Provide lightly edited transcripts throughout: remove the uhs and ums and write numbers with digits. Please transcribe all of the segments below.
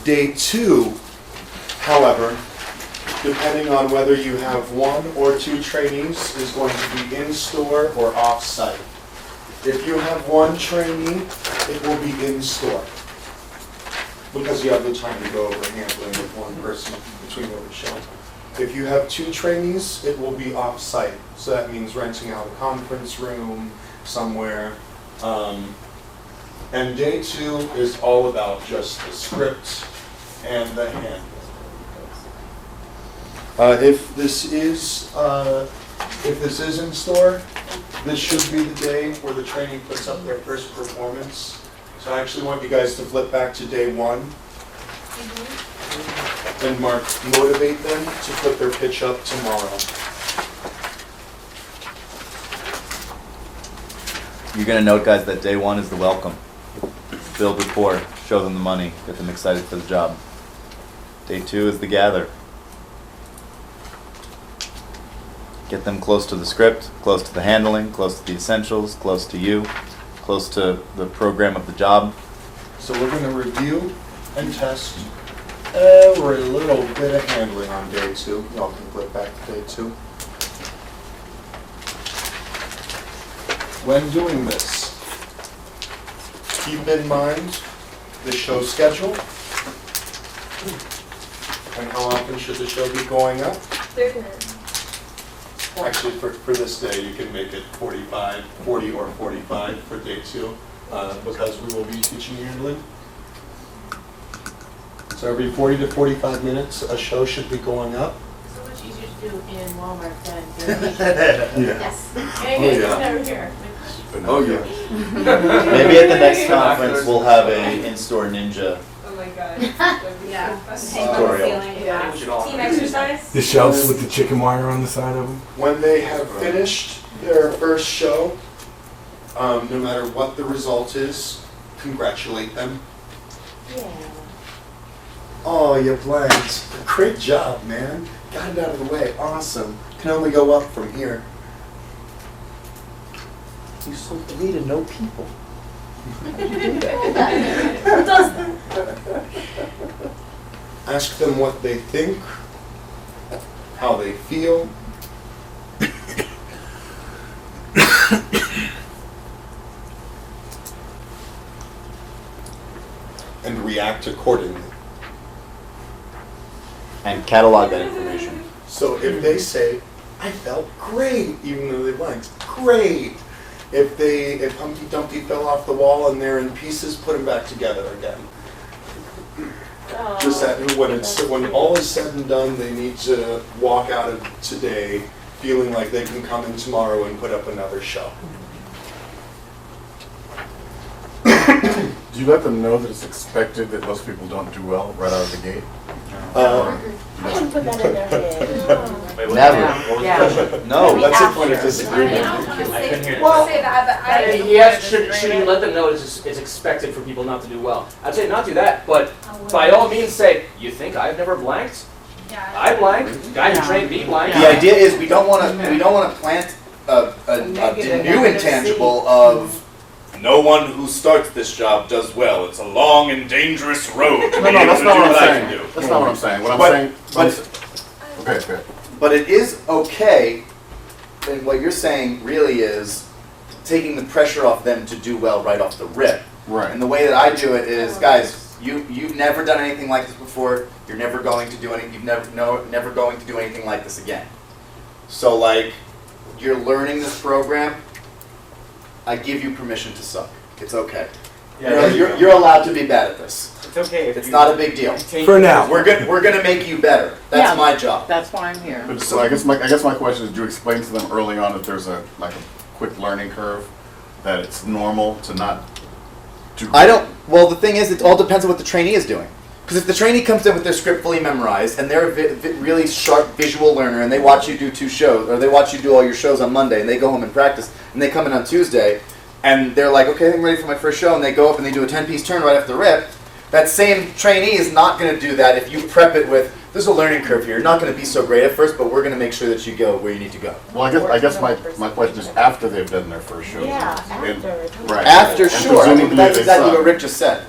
Day 2, however, depending on whether you have 1 or 2 trainees, is going to be in-store or off-site. If you have 1 trainee, it will be in-store, because you have the time to go over handling with 1 person between every show. If you have 2 trainees, it will be off-site. So that means renting out a conference room somewhere. And Day 2 is all about just the script and the handling. If this is in store, this should be the day where the trainee puts up their first performance. So I actually want you guys to flip back to Day 1. And Mark, motivate them to put their pitch up tomorrow. You're going to note, guys, that Day 1 is the welcome. Build rapport, show them the money, get them excited for the job. Day 2 is the gather. Get them close to the script, close to the handling, close to the essentials, close to you, close to the program of the job. So we're going to review and test every little bit of handling on Day 2. Y'all can flip back to Day 2. When doing this, keep in mind the show schedule and how often should the show be going up. 30 minutes. Actually, for this day, you can make it 40 or 45 for Day 2 because we will be teaching handling. So every 40 to 45 minutes, a show should be going up. So much easier to do in Walmart than during Yes. Never here. Oh, yeah. Maybe at the next conference we'll have a in-store ninja. Oh my god. Yeah. Tutorial. Team exercise. The shelves with the chicken wire on the side of them. When they have finished their first show, no matter what the result is, congratulate them. Yeah. Oh, you blanked. Great job, man. Got it out of the way. Awesome. Can only go up from here. You sold 3 to no people. Who does that? Ask them what they think, how they feel. And react accordingly. And catalog that information. So if they say, I felt great, even though they blanked, great. If Humpty Dumpty fell off the wall and they're in pieces, put them back together again. Just that when all is said and done, they need to walk out of today feeling like they can come in tomorrow and put up another show. Do you let them know that it's expected that most people don't do well right out of the gate? I didn't put that in their head. Never. Yeah. No. That's a point of disagreement. Well, say that, but I Yes, should you let them know it's expected for people not to do well? I'd say not do that, but by all means say, you think I've never blanked? I blanked. Guy who trained me blanked. The idea is we don't want to plant a new intangible of no one who starts this job does well. It's a long and dangerous road. No, that's not what I'm saying. That's not what I'm saying. What I'm saying. Okay. But it is okay. And what you're saying really is taking the pressure off them to do well right off the rip. Right. And the way that I do it is, guys, you've never done anything like this before. You're never going to do anything. Never going to do anything like this again. So like, you're learning this program. I give you permission to suck. It's okay. Yeah, You're allowed to be bad at this. It's okay. It's not a big deal. For now. We're gonna make you better. That's my job. That's why I'm here. But so I guess my question is, do you explain to them early on that there's a quick learning curve, that it's normal to not do? Well, the thing is, it all depends on what the trainee is doing. Because if the trainee comes in with their script fully memorized and they're a really sharp visual learner and they watch you do 2 shows, or they watch you do all your shows on Monday and they go home and practice and they come in on Tuesday and they're like, okay, I'm ready for my first show, and they go up and they do a 10-piece turn right after the rip, that same trainee is not going to do that if you prep it with, there's a learning curve here. You're not going to be so great at first, but we're going to make sure that you go where you need to go. Well, I guess my question is after they've done their first show. Yeah, after. Right. After, And sure. presumably That's they exactly suck. what Rick just said.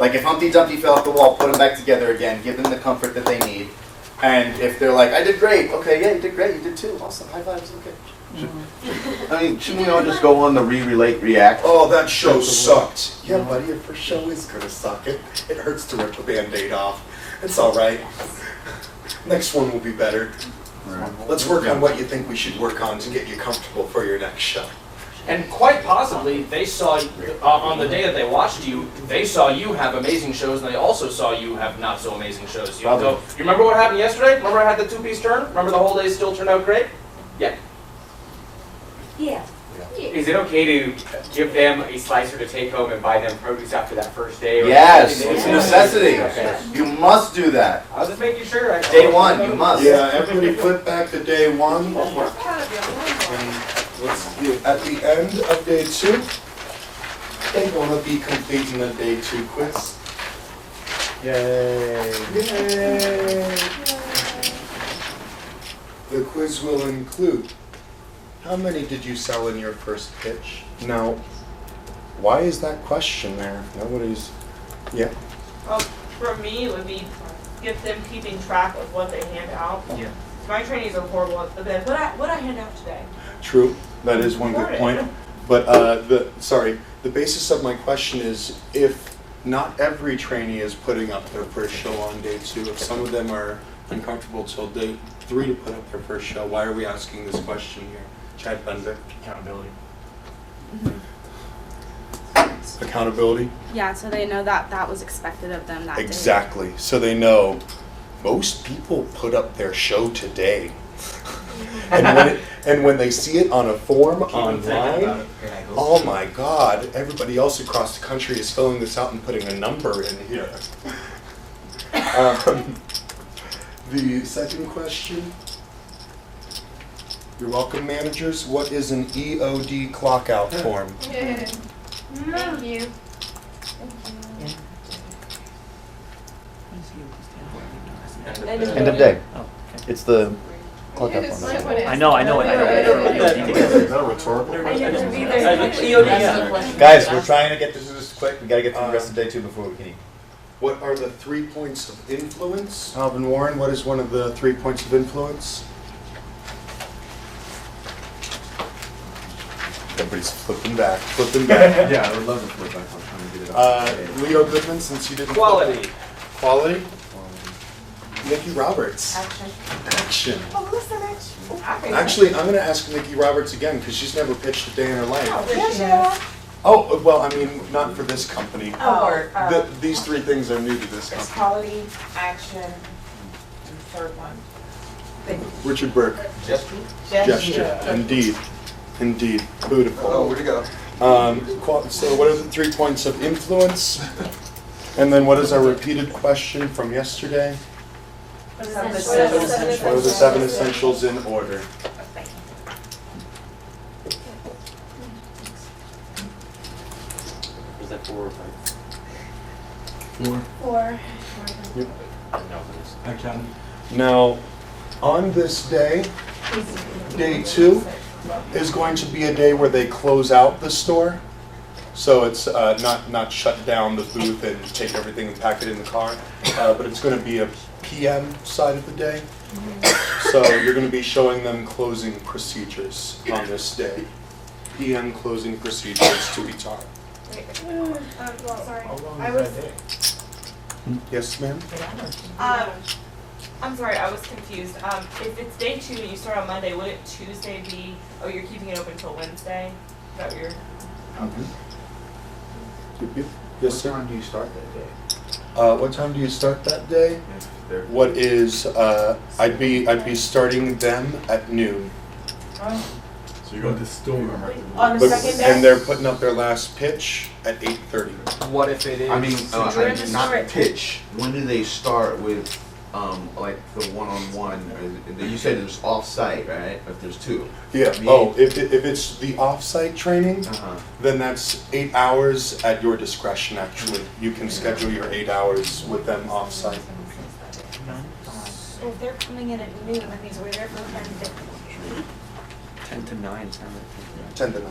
Like if Humpty Dumpty fell off the wall, put them back together again, give them the comfort that they need. And if they're like, I did great, okay, yeah, you did great, you did too, awesome, high fives, okay. I mean, shouldn't we all just go on the relate, react? Oh, that show sucked. Yeah, buddy, your first show is gonna suck. It hurts to rip a Band-Aid off. It's all right. Next one will be better. Let's work on what you think we should work on to get you comfortable for your next show. And quite possibly, they saw, on the day that they watched you, they saw you have amazing shows, and they also saw you have not so amazing shows. You go, you remember what happened yesterday? Remember I had the two-piece turn? Remember the whole day still turned out great? Yeah. Yeah. Is it okay to give them a slicer to take home and buy them produce after that first day? Or Yes, something? it's a necessity. Okay. You must do that. I was just making sure. Day one, you must. Yeah, everybody flip back to day one. And let's see, at the end of day two, they want to be completing the day two quiz. Yay. Yay! The quiz will include, how many did you sell in your first pitch? Now, why is that question there? Nobody's, yeah. For me, it would be get them keeping track of what they hand out. Yeah. My trainings are horrible at that. What I hand out today? True, that is one good point. But the basis of my question is, if not every trainee is putting up their first show on day two, if some of them are uncomfortable till day three to put up their first show, why are we asking this question here? Chad Bender. Accountability. Accountability? Yeah, so they know that that was expected of them that day. Exactly. So they know most people put up their show today. And when they see it on a form online, oh my God, everybody else across the country is filling this out and putting a number in here. The second question. You're welcome, managers. What is an EOD clockout form? Thank you. End of day. It's the clock out form. I know it. Is that rhetorical? Guys, we're trying to get through this quick. We gotta get through the rest of day two before we can eat. What are the 3 points of influence? Alvin Warren, what is one of the 3 points of influence? Everybody's flipping back. Yeah, I would love to flip back. I'm trying to get it up. Leo Goodman, since you didn't. Quality. Quality? Nikki Roberts. Action. Oh, listen, Actually, I'm going to ask Nikki Roberts again because she's never pitched a day in her life. Yes, Oh, well, I mean, not for this company. Or These 3 things are new to this it's company. quality, action, and third one. Richard Burke. Gesture. Indeed. Beautiful. where'd it go? So what are the 3 points of influence? And then what is our repeated question from yesterday? What are the 7 essentials in order? Was that 4 or 5? 4. Now, on this day, day 2 is going to be a day where they close out the store. So it's not shut down the booth and take everything and pack it in the car, but it's going to be a PM side of the day. So you're going to be showing them closing procedures on this day. PM closing procedures to be taught. Sorry. I was. Yes, ma'am? I'm sorry, I was confused. If it's day 2 and you start on Monday, would it Tuesday be? Oh, you're keeping it open until Wednesday. Is that what you're? Yes, sir. What time do you start that day? What time do you start that day? What is I'd be starting them at noon. So you go to the store. On the second day? And they're putting up their last pitch at 8:30. What if it is? I mean, You're in the store not at- pitch. When do they start with, like the one-on-one? You said it was off-site, right? If there's 2. Yeah. Me- Oh, if it's the off-site training, Uh-huh. then that's 8 hours at your discretion. Actually, you can schedule your 8 hours with them off-site. So if they're coming in at noon, that means we're there for 10 to 10 to 9. 10 to 9.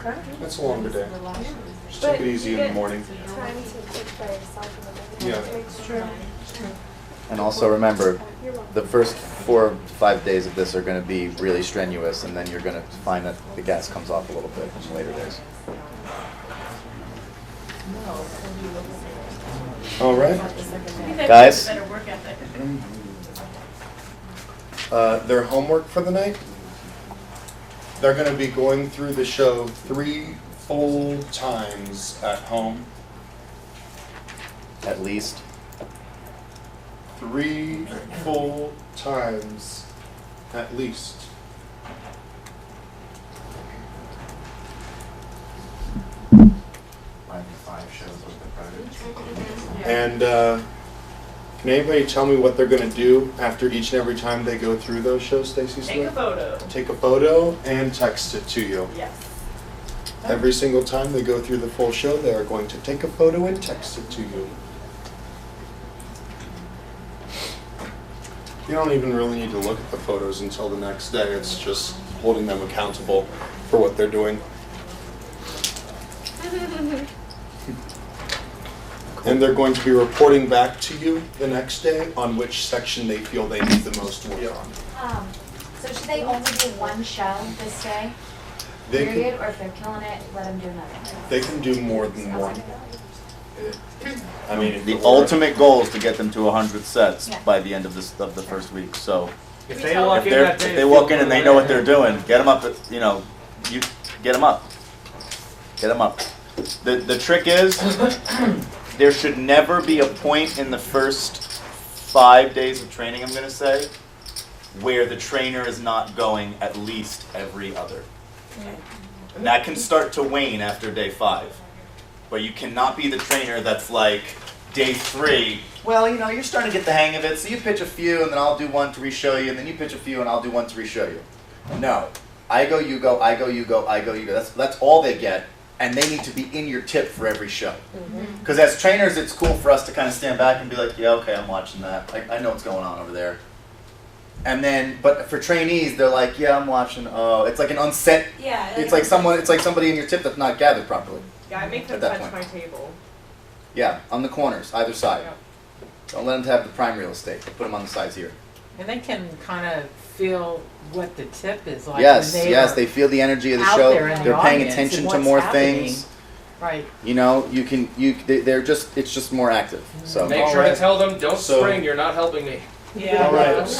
Okay. That's a longer day. Just But take it easy you in the get morning. Time to cook by yourself in the morning. Yeah. Makes true. And also remember, the first 4 or 5 days of this are going to be really strenuous, and then you're going to find that the gas comes off a little bit in later days. All right. Guys? Better work ethic. Their homework for the night, they're going to be going through the show 3 full times at home. At least. 3 full times at least. Five shows with the credits. And can anybody tell me what they're going to do after each and every time they go through those shows, Stacy Take a Smith? photo. Take a photo and text it to you. Yes. Every single time they go through the full show, they are going to take a photo and text it to you. You don't even really need to look at the photos until the next day. It's just holding them accountable for what they're doing. And they're going to be reporting back to you the next day on which section they feel they need the most work on. So should they only do one show this day, They period, can, or if they're killing it, let them do another? they can do more than one. I mean, if The it were- ultimate goal is to get them to 100 sets Yeah. by the end of the first week. So If they walk if in they're that day, if they walk in and they know what they're doing, get them up. You get them up. Get them up. The trick is there should never be a point in the first 5 days of training, I'm going to say, where the trainer is not going at least every other. And that can start to wane after day 5. But you cannot be the trainer that's like, day 3, well, you're starting to get the hang of it, so you pitch a few and then I'll do one to re-show you, and then you pitch a few and I'll do one to re-show you. No. I go, you go, I go, you go, I go, you go. That's all they get, and they need to be in your tip for every show. Because as trainers, it's cool for us to kind of stand back and be like, yeah, okay, I'm watching that. I know what's going on over there. And then, but for trainees, they're like, yeah, I'm watching. Oh, it's like an unset. Yeah. It's like somebody in your tip that's not gathered properly. Yeah, I make them At that touch point. my table. Yeah, on the corners, either side. Yeah. Don't let them have the prime real estate. Put them on the sides here. And they can kind of feel what the tip is like. Yes, when yes, are they feel the energy of the out show. there in the They're paying audience attention and to what's more happening. things. Right. It's just more active. So Make sure to tell them, don't So- spring, you're not helping me. Yeah. All right.